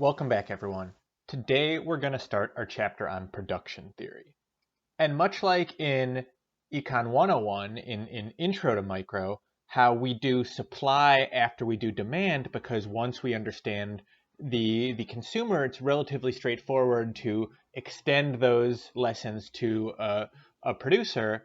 Welcome back, everyone. Today we're going to start our chapter on production theory. And much like in Econ 101, in Intro to Micro, how we do supply after we do demand, because once we understand the consumer, it's relatively straightforward to extend those lessons to a producer.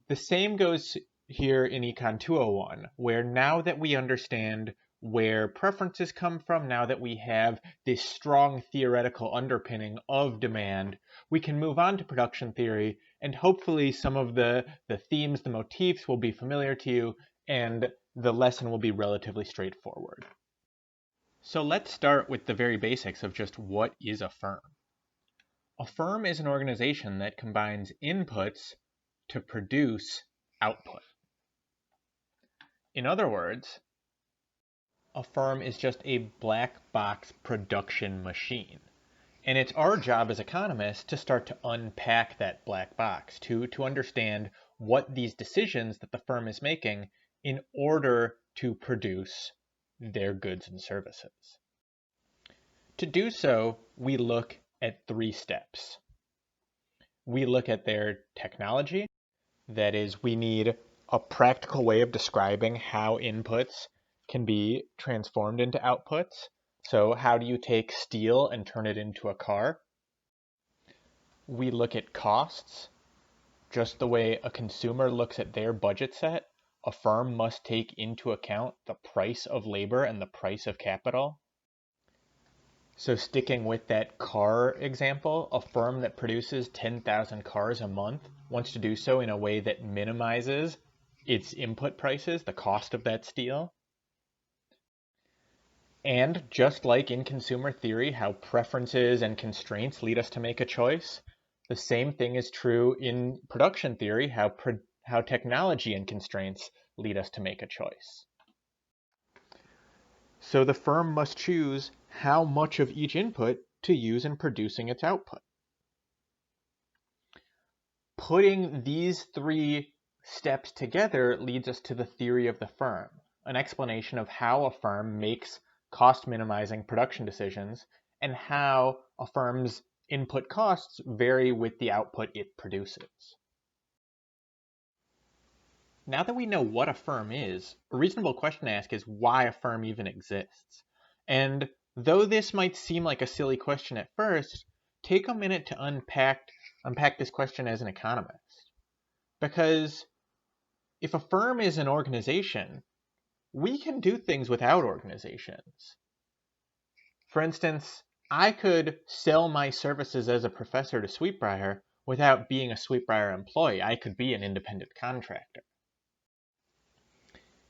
The same goes here in Econ 201, where now that we understand where preferences come from, now that we have this strong theoretical underpinning of demand, we can move on to production theory, and hopefully some of the themes, the motifs will be familiar to you, and the lesson will be relatively straightforward. So let's start with the very basics of just what is a firm. A firm is an organization that combines inputs to produce output. In other words, a firm is just a black box production machine. And it's our job as economists to start to unpack that black box, to understand what these decisions that the firm is making in order to produce their goods and services. To do so, we look at 3 steps. We look at their technology. That is, we need a practical way of describing how inputs can be transformed into outputs. So how do you take steel and turn it into a car? We look at costs. Just the way a consumer looks at their budget set, a firm must take into account the price of labor and the price of capital. So sticking with that car example, a firm that produces 10,000 cars a month wants to do so in a way that minimizes its input prices, the cost of that steel. And just like in consumer theory, how preferences and constraints lead us to make a choice, the same thing is true in production theory, how technology and constraints lead us to make a choice. So the firm must choose how much of each input to use in producing its output. Putting these 3 steps together leads us to the theory of the firm, an explanation of how a firm makes cost-minimizing production decisions and how a firm's input costs vary with the output it produces. Now that we know what a firm is, a reasonable question to ask is why a firm even exists. And though this might seem like a silly question at first, take a minute to unpack this question as an economist. Because if a firm is an organization, we can do things without organizations. For instance, I could sell my services as a professor to Sweetbriar without being a Sweetbriar employee. I could be an independent contractor.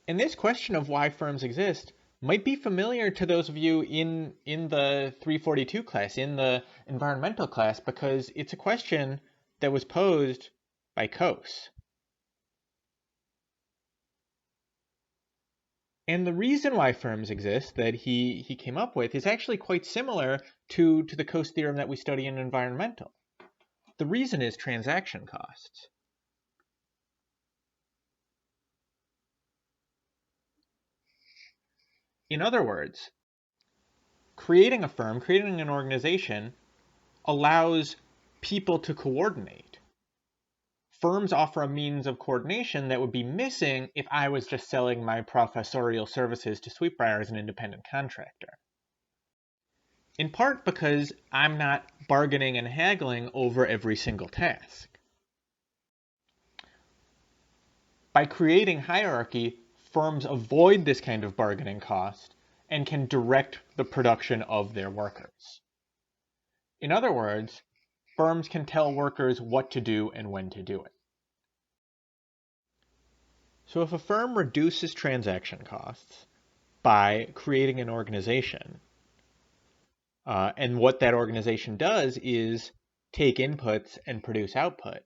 And this question of why firms exist might be familiar to those of you in the 342 class, in the environmental class, because it's a question that was posed by Coase. And the reason why firms exist that he came up with is actually quite similar to the Coase theorem that we study in environmental. The reason is transaction costs. In other words, creating a firm, creating an organization, allows people to coordinate. Firms offer a means of coordination that would be missing if I was just selling my professorial services to Sweetbriar as an independent contractor. In part because I'm not bargaining and haggling over every single task. By creating hierarchy, firms avoid this kind of bargaining cost and can direct the production of their workers. In other words, firms can tell workers what to do and when to do it. So if a firm reduces transaction costs by creating an organization, and what that organization does is take inputs and produce output,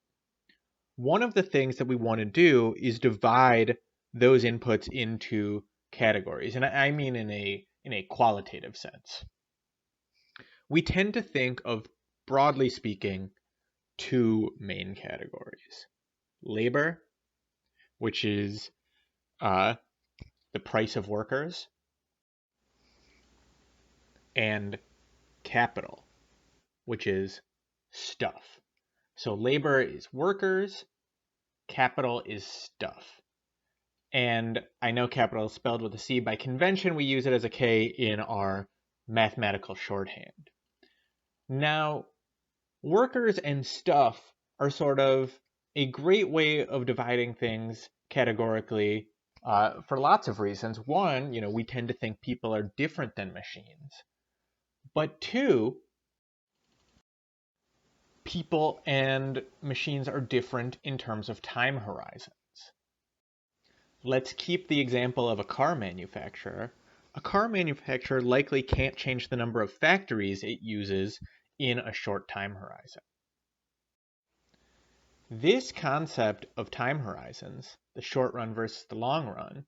one of the things that we want to do is divide those inputs into categories, and I mean in a qualitative sense. We tend to think of, broadly speaking, 2 main categories. Labor, which is the price of workers, and capital, which is stuff. So labor is workers, capital is stuff. And I know capital is spelled with a C. By convention, we use it as a K in our mathematical shorthand. Now, workers and stuff are sort of a great way of dividing things categorically for lots of reasons. One, we tend to think people are different than machines. But two, people and machines are different in terms of time horizons. Let's keep the example of a car manufacturer. A car manufacturer likely can't change the number of factories it uses in a short time horizon. This concept of time horizons, the short run versus the long run,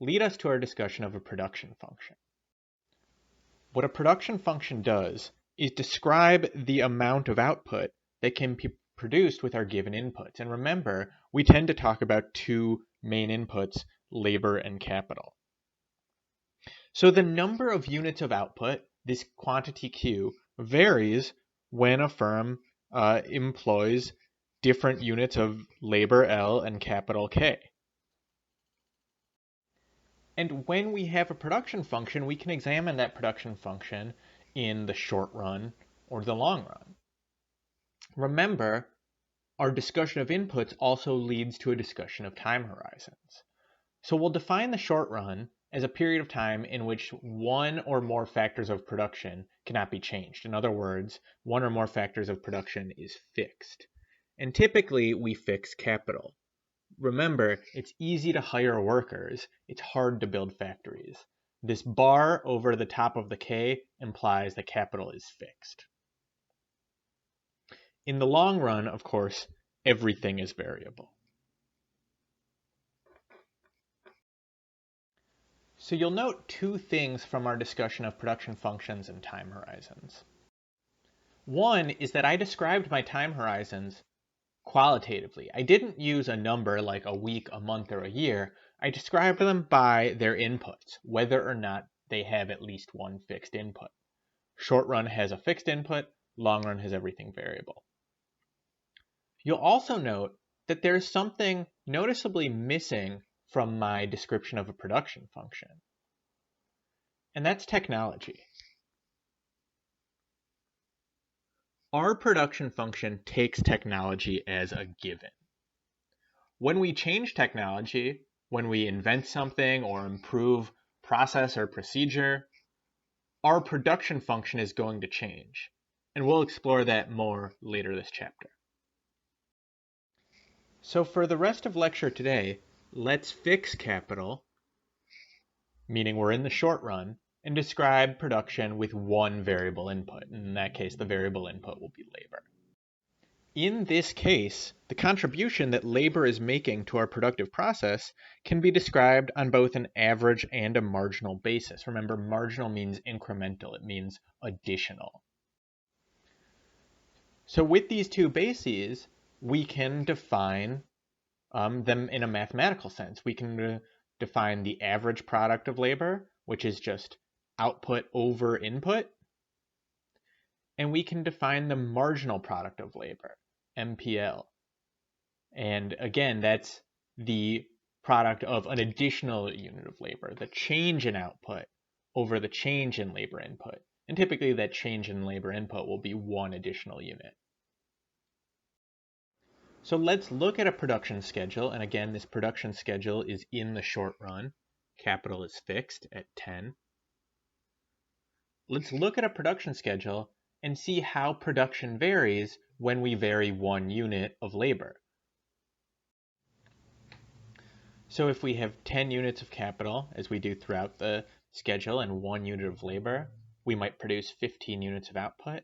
lead us to our discussion of a production function. What a production function does is describe the amount of output that can be produced with our given inputs. And remember, we tend to talk about two main inputs, labor and capital. So the number of units of output, this quantity Q, varies when a firm employs different units of labor L and capital K. And when we have a production function, we can examine that production function in the short run or the long run. Remember, our discussion of inputs also leads to a discussion of time horizons. So we'll define the short run as a period of time in which one or more factors of production cannot be changed. In other words, one or more factors of production is fixed. And typically, we fix capital. Remember, it's easy to hire workers. It's hard to build factories. This bar over the top of the K implies that capital is fixed. In the long run, of course, everything is variable. So you'll note two things from our discussion of production functions and time horizons. One is that I described my time horizons qualitatively. I didn't use a number like a week, a month, or a year. I described them by their inputs, whether or not they have at least one fixed input. Short run has a fixed input, long run has everything variable. You'll also note that there's something noticeably missing from my description of a production function, and that's technology. Our production function takes technology as a given. When we change technology, when we invent something or improve process or procedure, our production function is going to change, and we'll explore that more later this chapter. So for the rest of lecture today, let's fix capital, meaning we're in the short run, and describe production with one variable input. In that case, the variable input will be labor. In this case, the contribution that labor is making to our productive process can be described on both an average and a marginal basis. Remember, marginal means incremental. It means additional. So with these two bases, we can define them in a mathematical sense. We can define the average product of labor, which is just output over input. And we can define the marginal product of labor, MPL. And again, that's the product of an additional unit of labor, the change in output over the change in labor input. And typically that change in labor input will be one additional unit. So let's look at a production schedule. And again, this production schedule is in the short run. Capital is fixed at 10. Let's look at a production schedule and see how production varies when we vary one unit of labor. So if we have 10 units of capital, as we do throughout the schedule, and 1 unit of labor, we might produce 15 units of output.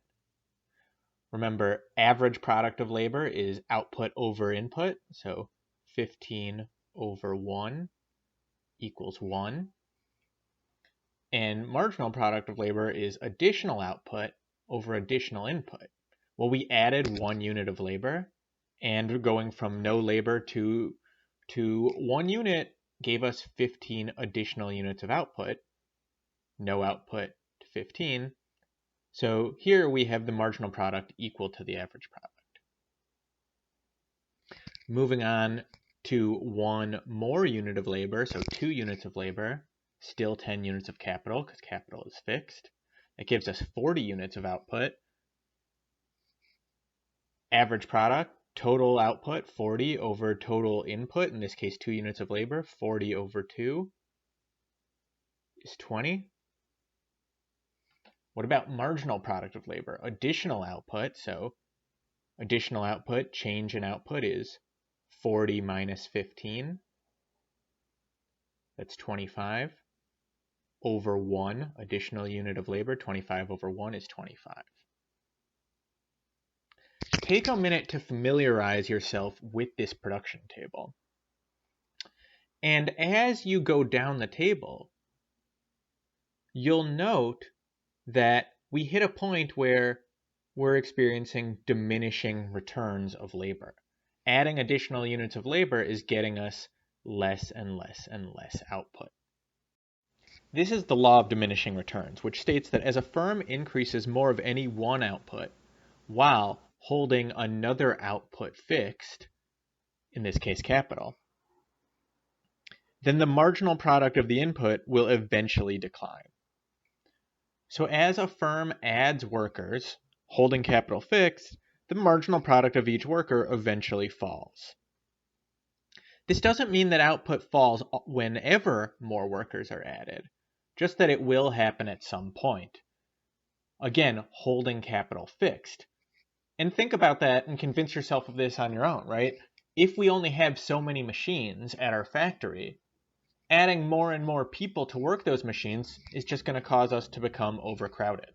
Remember, average product of labor is output over input, so 15 over 1 equals 1. And marginal product of labor is additional output over additional input. Well, we added 1 unit of labor, and going from no labor to 1 unit gave us 15 additional units of output. No output to 15. So here we have the marginal product equal to the average product. Moving on to one more unit of labor, so 2 units of labor, still 10 units of capital because capital is fixed. That gives us 40 units of output. Average product, total output, 40 over total input, in this case 2 units of labor, 40 over 2 is 20. What about marginal product of labor? Additional output, so additional output, change in output is 40 minus 15. That's 25 over 1, additional unit of labor, 25 over 1 is 25. Take a minute to familiarize yourself with this production table. And as you go down the table, you'll note that we hit a point where we're experiencing diminishing returns of labor. Adding additional units of labor is getting us less and less and less output. This is the law of diminishing returns, which states that as a firm increases more of any one output while holding another output fixed, in this case capital, then the marginal product of the input will eventually decline. So as a firm adds workers, holding capital fixed, the marginal product of each worker eventually falls. This doesn't mean that output falls whenever more workers are added, just that it will happen at some point. Again, holding capital fixed. And think about that and convince yourself of this on your own, right? If we only have so many machines at our factory, adding more and more people to work those machines is just going to cause us to become overcrowded.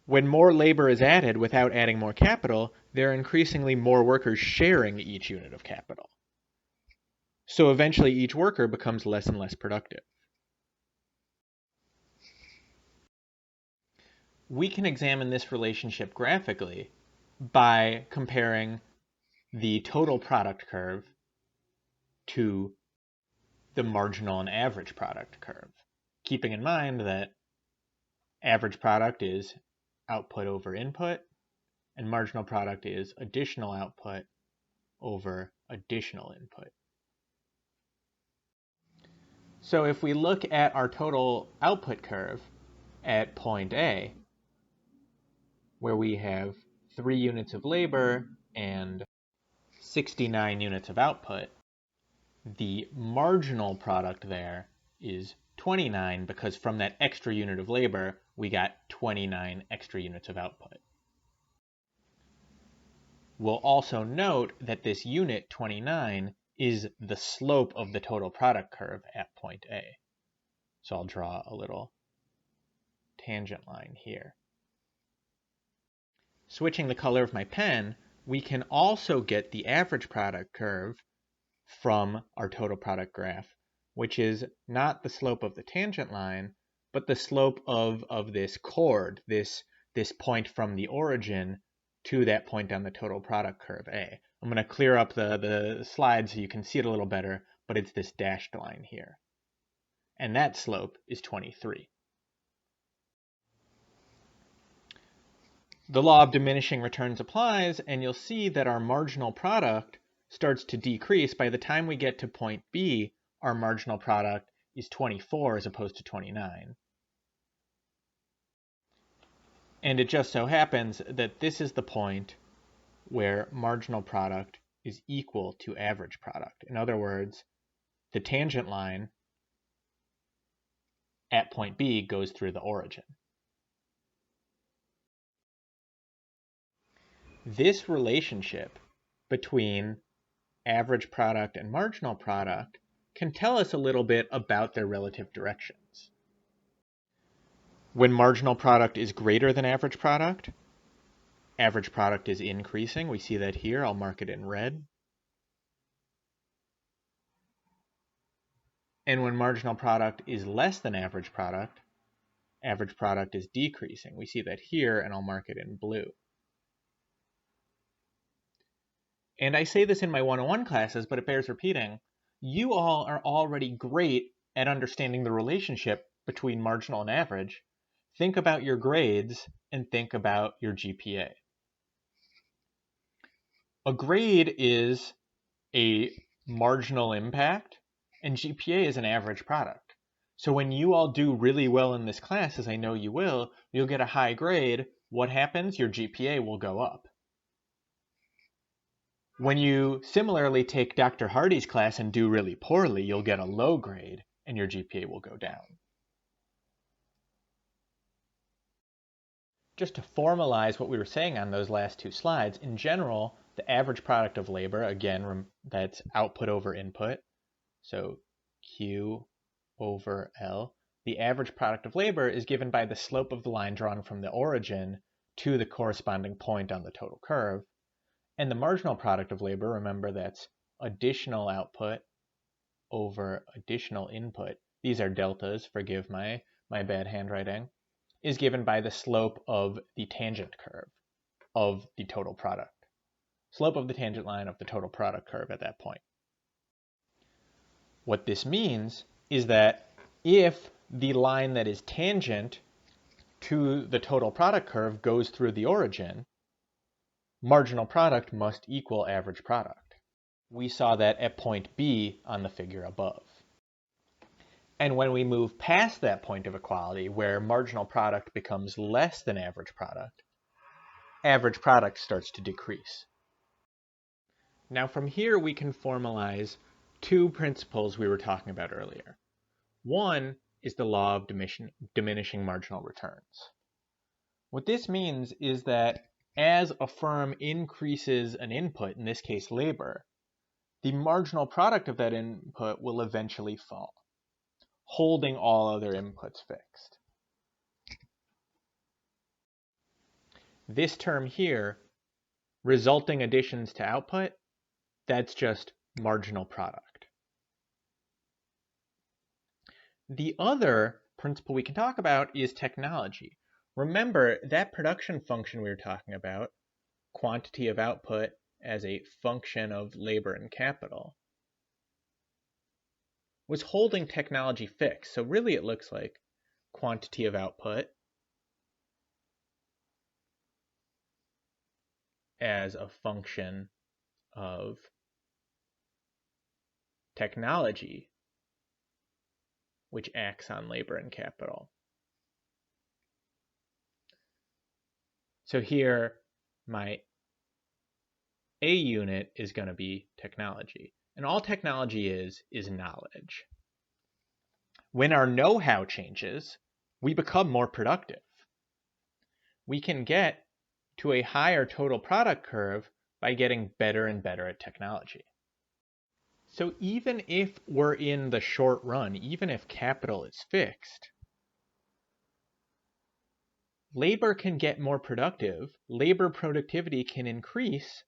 When more labor is added without adding more capital, there are increasingly more workers sharing each unit of capital. So eventually each worker becomes less and less productive. We can examine this relationship graphically by comparing the total product curve to the marginal and average product curve, keeping in mind that average product is output over input, and marginal product is additional output over additional input. So if we look at our total output curve at point A, where we have 3 units of labor and 69 units of output, the marginal product there is 29 because from that extra unit of labor, we got 29 extra units of output. We'll also note that this unit 29 is the slope of the total product curve at point A. So I'll draw a little tangent line here. Switching the color of my pen, we can also get the average product curve from our total product graph, which is not the slope of the tangent line, but the slope of this chord, this point from the origin to that point on the total product curve A. I'm going to clear up the slide so you can see it a little better, but it's this dashed line here. And that slope is 23. The law of diminishing returns applies, and you'll see that our marginal product starts to decrease. By the time we get to point B, our marginal product is 24 as opposed to 29. And it just so happens that this is the point where marginal product is equal to average product. In other words, the tangent line at point B goes through the origin. This relationship between average product and marginal product can tell us a little bit about their relative directions. When marginal product is greater than average product is increasing. We see that here. I'll mark it in red. And when marginal product is less than average product is decreasing. We see that here, and I'll mark it in blue. And I say this in my 101 classes, but it bears repeating. You all are already great at understanding the relationship between marginal and average, think about your grades and think about your GPA. A grade is a marginal impact, and GPA is an average product. So when you all do really well in this class, as I know you will, you'll get a high grade. What happens? Your GPA will go up. When you similarly take Dr. Hardy's class and do really poorly, you'll get a low grade and your GPA will go down. Just to formalize what we were saying on those last two slides, in general, the average product of labor, again, that's output over input, so Q over L. The average product of labor is given by the slope of the line drawn from the origin to the corresponding point on the total curve. And the marginal product of labor, remember that's additional output over additional input. These are deltas, forgive my bad handwriting, is given by the slope of the tangent curve of the total product. Slope of the tangent line of the total product curve at that point. What this means is that if the line that is tangent to the total product curve goes through the origin, marginal product must equal average product. We saw that at point B on the figure above. And when we move past that point of equality, where marginal product becomes less than average product starts to decrease. Now from here we can formalize two principles we were talking about earlier. One is the law of diminishing marginal returns. What this means is that as a firm increases an input, in this case labor, the marginal product of that input will eventually fall, holding all other inputs fixed. This term here, resulting additions to output, that's just marginal product. The other principle we can talk about is technology. Remember that production function we were talking about, quantity of output as a function of labor and capital, was holding technology fixed. So really it looks like quantity of output as a function of technology, which acts on labor and capital. So here, my A unit is going to be technology. And all technology is knowledge. When our know-how changes, we become more productive. We can get to a higher total product curve by getting better and better at technology. So even if we're in the short run, even if capital is fixed, labor can get more productive. Labor productivity can increase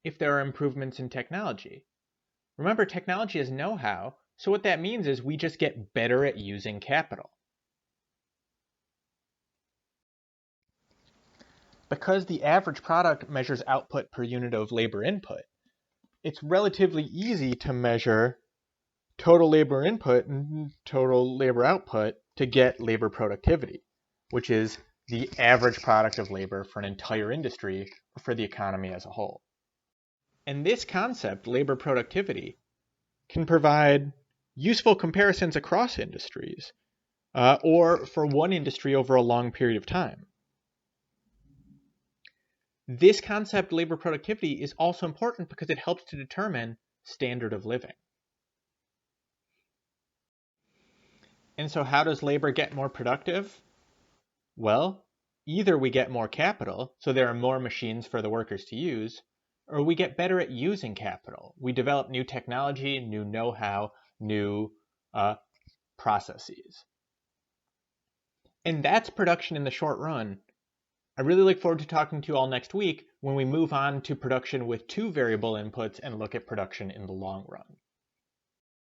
if there are improvements in technology. Remember, technology is know-how, so what that means is we just get better at using capital. Because the average product measures output per unit of labor input, it's relatively easy to measure total labor input and total labor output to get labor productivity, which is the average product of labor for an entire industry or for the economy as a whole. And this concept, labor productivity, can provide useful comparisons across industries or for one industry over a long period of time. This concept, labor productivity, is also important because it helps to determine standard of living. And so how does labor get more productive? Well, either we get more capital, so there are more machines for the workers to use, or we get better at using capital. We develop new technology, new know-how, new processes. And that's production in the short run. I really look forward to talking to you all next week when we move on to production with two variable inputs and look at production in the long run.